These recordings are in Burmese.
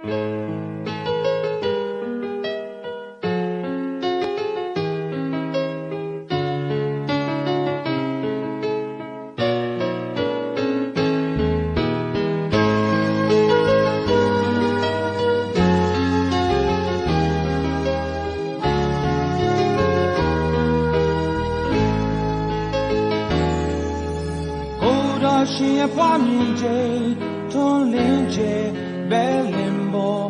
ရှင်ရဲ့ဖွားမြင်ခြင်းထွန်းလင်းခြင်းဘယ်လင်ပေါ်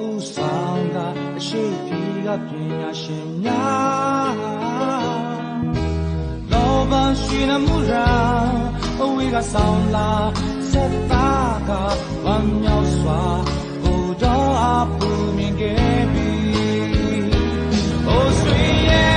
ဥဆောင်တာအရှိကြီးကပညာရှင်များလောဘရှိနမှုရာအဝေးကဆောင်လာဆက်သားကဝမ်းမြောက်စွာကိုတော်အပူမြင်ခဲ့ပြီအိုဆွေရဲ့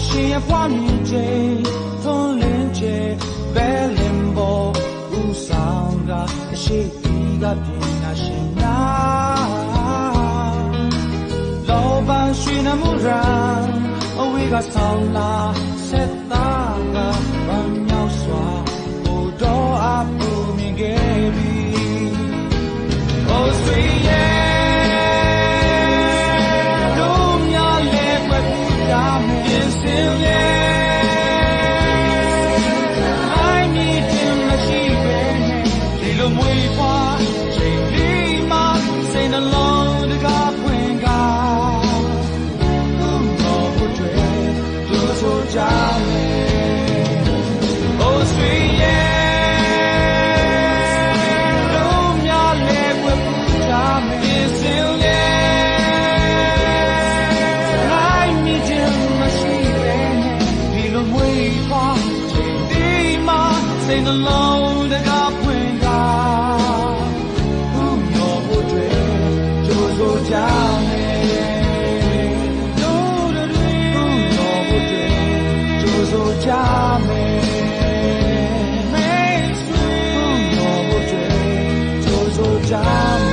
ရှင်ရဲ့ဖွားမြင်ခြင်းထွန်းလင်းခြင်းဘယ်လင်ပေါ်ဥဆောင်ကအရှိကြီးကပညာရှင်များလောဘရှိနမှုရာအဝေးကဆောင်လာဆက်သားကဝမ်းမြောက်စွာကိုတော်အပူမြင်ခဲ့ပြီ Oh sweet yeah Sing along the Gapwinga, who know what dream, Jozo Jame, who know what dream, Jozo Jame, who know what dream, Jozo Jame.